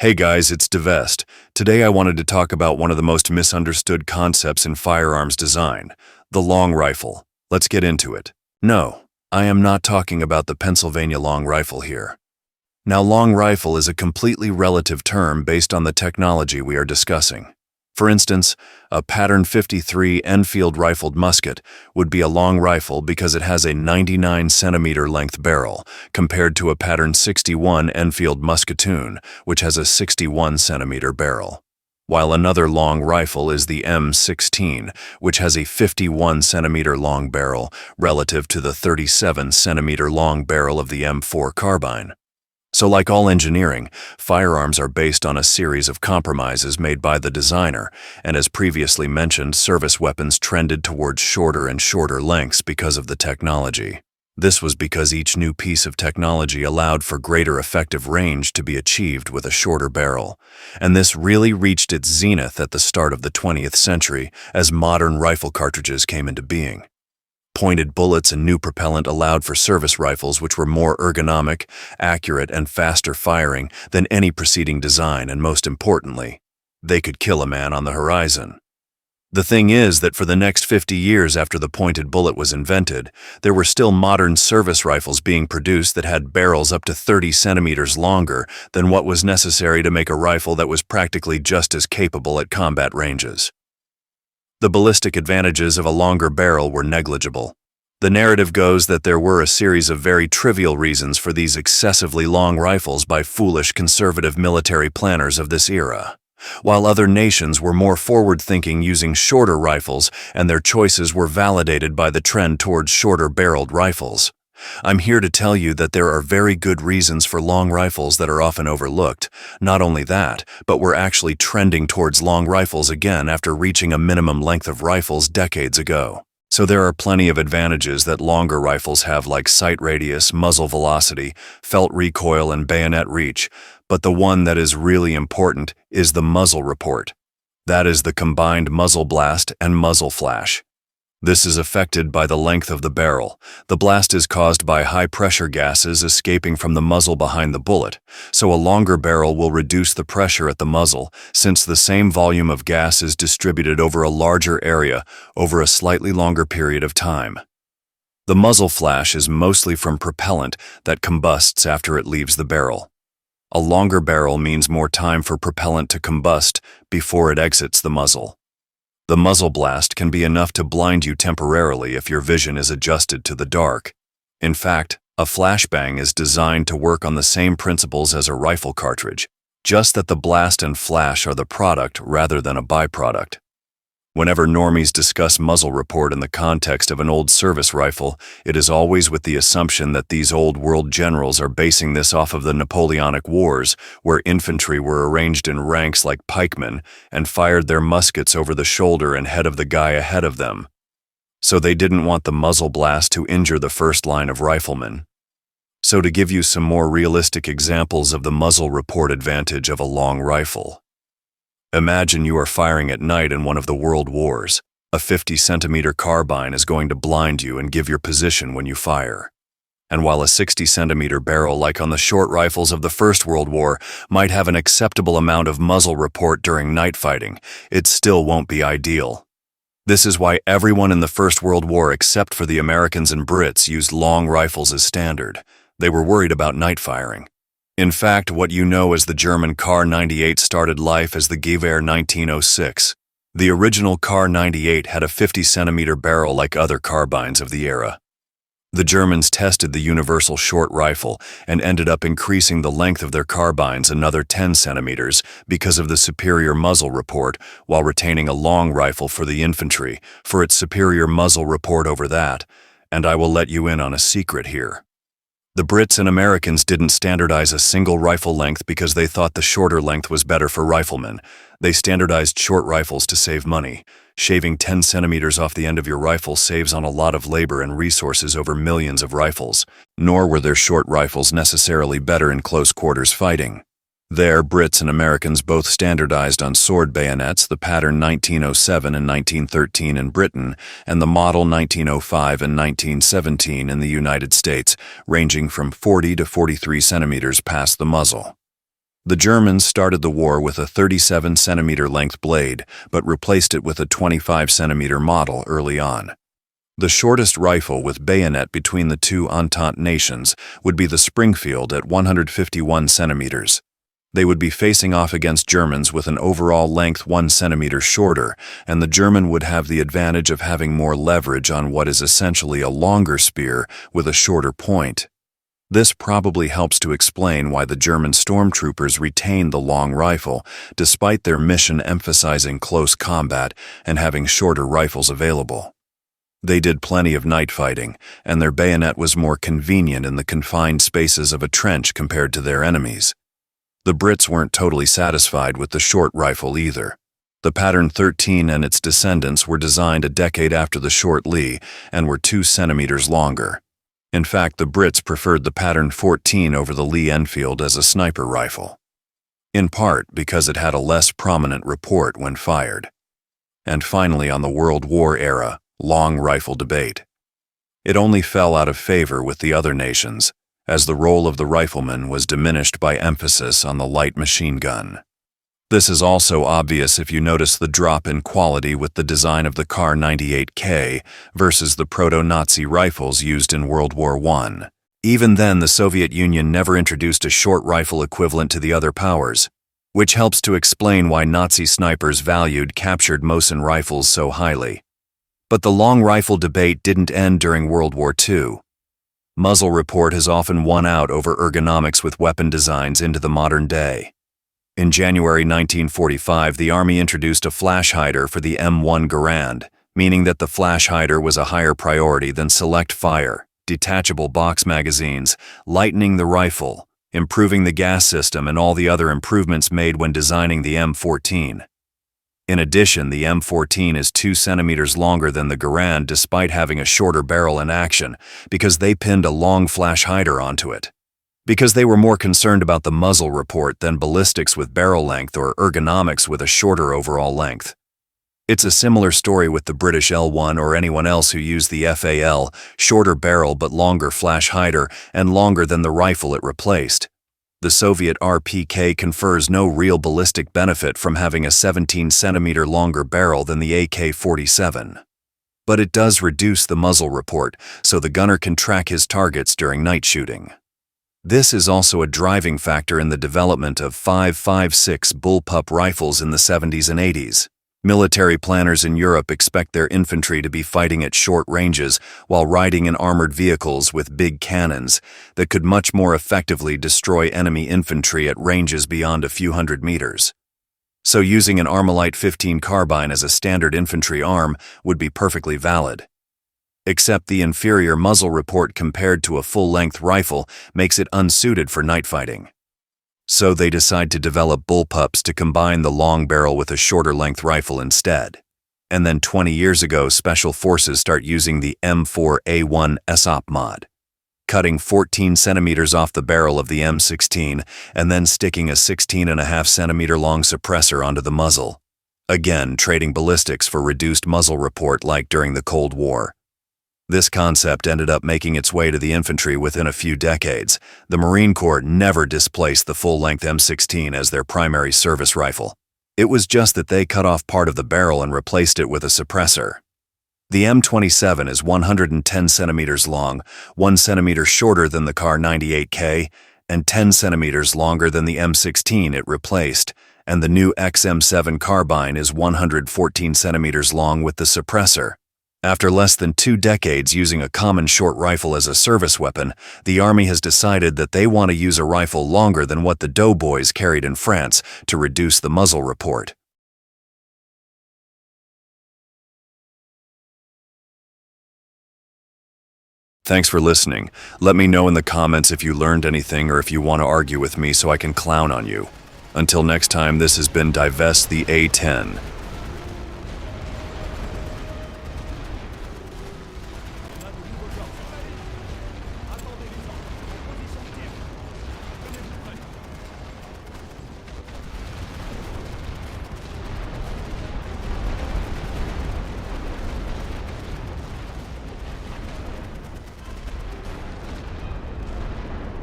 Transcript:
Hey guys, it's Devest. Today I wanted to talk about one of the most misunderstood concepts in firearms design, the long rifle. Let's get into it. No, I am not talking about the Pennsylvania long rifle here. Now, long rifle is a completely relative term based on the technology we are discussing. For instance, a pattern 53 Enfield rifled musket would be a long rifle because it has a 99 centimeter length barrel, compared to a pattern 61 Enfield musketoon, which has a 61 centimeter barrel. While another long rifle is the M16, which has a 51 centimeter long barrel relative to the 37 centimeter long barrel of the M4 carbine. So like all engineering, firearms are based on a series of compromises made by the designer, and as previously mentioned, service weapons trended towards shorter and shorter lengths because of the technology. This was because each new piece of technology allowed for greater effective range to be achieved with a shorter barrel, and this really reached its zenith at the start of the 20th century as modern rifle cartridges came into being. Pointed bullets and new propellant allowed for service rifles which were more ergonomic, accurate, and faster firing than any preceding design, and most importantly, they could kill a man on the horizon. The thing is that for the next 50 years after the pointed bullet was invented, there were still modern service rifles being produced that had barrels up to 30 centimeters longer than what was necessary to make a rifle that was practically just as capable at combat ranges. The ballistic advantages of a longer barrel were negligible. The narrative goes that there were a series of very trivial reasons for these excessively long rifles by foolish conservative military planners of this era, while other nations were more forward-thinking using shorter rifles, and their choices were validated by the trend towards shorter-barreled rifles. I'm here to tell you that there are very good reasons for long rifles that are often overlooked. Not only that, but we're actually trending towards long rifles again after reaching a minimum length of rifles decades ago. So there are plenty of advantages that longer rifles have, like sight radius, muzzle velocity, felt recoil, and bayonet reach, but the one that is really important is the muzzle report. That is the combined muzzle blast and muzzle flash. This is affected by the length of the barrel. The blast is caused by high-pressure gases escaping from the muzzle behind the bullet, so a longer barrel will reduce the pressure at the muzzle, since the same volume of gas is distributed over a larger area over a slightly longer period of time. The muzzle flash is mostly from propellant that combusts after it leaves the barrel. A longer barrel means more time for propellant to combust before it exits the muzzle. The muzzle blast can be enough to blind you temporarily if your vision is adjusted to the dark. In fact, a flashbang is designed to work on the same principles as a rifle cartridge, just that the blast and flash are the product rather than a byproduct. Whenever normies discuss muzzle report in the context of an old service rifle, it is always with the assumption that these old world generals are basing this off of the Napoleonic Wars, where infantry were arranged in ranks like pikemen and fired their muskets over the shoulder and head of the guy ahead of them. So they didn't want the muzzle blast to injure the first line of riflemen. So to give you some more realistic examples of the muzzle report advantage of a long rifle. Imagine you are firing at night in one of the world wars. A 50-centimeter carbine is going to blind you and give your position when you fire. And while a 60-centimeter barrel, like on the short rifles of the First World War, might have an acceptable amount of muzzle report during night fighting, it still won't be ideal. This is why everyone in the First World War except for the Americans and Brits used long rifles as standard. They were worried about night firing. In fact, what you know as the German Kar 98 started life as the Gewehr 1906. The original Kar 98 had a 50-centimeter barrel like other carbines of the era. The Germans tested the universal short rifle and ended up increasing the length of their carbines another 10 centimeters because of the superior muzzle report, while retaining a long rifle for the infantry for its superior muzzle report over that. And I will let you in on a secret here. The Brits and Americans didn't standardize a single rifle length because they thought the shorter length was better for riflemen. They standardized short rifles to save money. Shaving 10 centimeters off the end of your rifle saves on a lot of labor and resources over millions of rifles. Nor were their short rifles necessarily better in close quarters fighting. There, Brits and Americans both standardized on sword bayonets, the pattern 1907 and 1913 in Britain, and the model 1905 and 1917 in the United States, ranging from 40 to 43 centimeters past the muzzle. The Germans started the war with a 37-centimeter length blade, but replaced it with a 25-centimeter model early on. The shortest rifle with bayonet between the two Entente nations would be the Springfield at 151 centimeters. They would be facing off against Germans with an overall length 1 centimeter shorter, and the German would have the advantage of having more leverage on what is essentially a longer spear with a shorter point. This probably helps to explain why the German stormtroopers retained the long rifle, despite their mission emphasizing close combat and having shorter rifles available. They did plenty of night fighting, and their bayonet was more convenient in the confined spaces of a trench compared to their enemies. The Brits weren't totally satisfied with the short rifle either. The Pattern 13 and its descendants were designed a decade after the short Lee and were 2 centimeters longer. In fact, the Brits preferred the Pattern 14 over the Lee Enfield as a sniper rifle, in part because it had a less prominent report when fired. And finally, on the World War era, long rifle debate. It only fell out of favor with the other nations, as the role of the rifleman was diminished by emphasis on the light machine gun. This is also obvious if you notice the drop in quality with the design of the Kar 98K versus the proto-Nazi rifles used in World War I. Even then, the Soviet Union never introduced a short rifle equivalent to the other powers, which helps to explain why Nazi snipers valued captured Mosin rifles so highly. But the long rifle debate didn't end during World War II. Muzzle report has often won out over ergonomics with weapon designs into the modern day. In January 1945, the Army introduced a flash hider for the M1 Garand, meaning that the flash hider was a higher priority than select fire, detachable box magazines, lightening the rifle, improving the gas system, and all the other improvements made when designing the M14. In addition, the M14 is 2 centimeters longer than the Garand despite having a shorter barrel in action, because they pinned a long flash hider onto it. Because they were more concerned about the muzzle report than ballistics with barrel length or ergonomics with a shorter overall length. It's a similar story with the British L1 or anyone else who used the FAL, shorter barrel but longer flash hider and longer than the rifle it replaced. The Soviet RPK confers no real ballistic benefit from having a 17-centimeter longer barrel than the AK-47. But it does reduce the muzzle report, so the gunner can track his targets during night shooting. This is also a driving factor in the development of 5.56 bullpup rifles in the 70s and 80s. Military planners in Europe expect their infantry to be fighting at short ranges while riding in armored vehicles with big cannons that could much more effectively destroy enemy infantry at ranges beyond a few hundred meters. So using an Armalite 15 carbine as a standard infantry arm would be perfectly valid. Except the inferior muzzle report compared to a full-length rifle makes it unsuited for night fighting. So they decide to develop bullpups to combine the long barrel with a shorter length rifle instead. And then 20 years ago, Special Forces start using the M4A1 SOP mod, cutting 14 centimeters off the barrel of the M16 and then sticking a 16.5 centimeter long suppressor onto the muzzle. Again, trading ballistics for reduced muzzle report like during the Cold War. This concept ended up making its way to the infantry within a few decades. The Marine Corps never displaced the full-length M16 as their primary service rifle. It was just that they cut off part of the barrel and replaced it with a suppressor. The M27 is 110 centimeters long, 1 centimeter shorter than the Kar 98K, and 10 centimeters longer than the M16 it replaced, and the new XM7 carbine is 114 centimeters long with the suppressor. After less than 2 decades using a common short rifle as a service weapon, the Army has decided that they want to use a rifle longer than what the doughboys carried in France to reduce the muzzle report. Thanks for listening. Let me know in the comments if you learned anything or if you want to argue with me so I can clown on you. Until next time, this has been Divest the A10.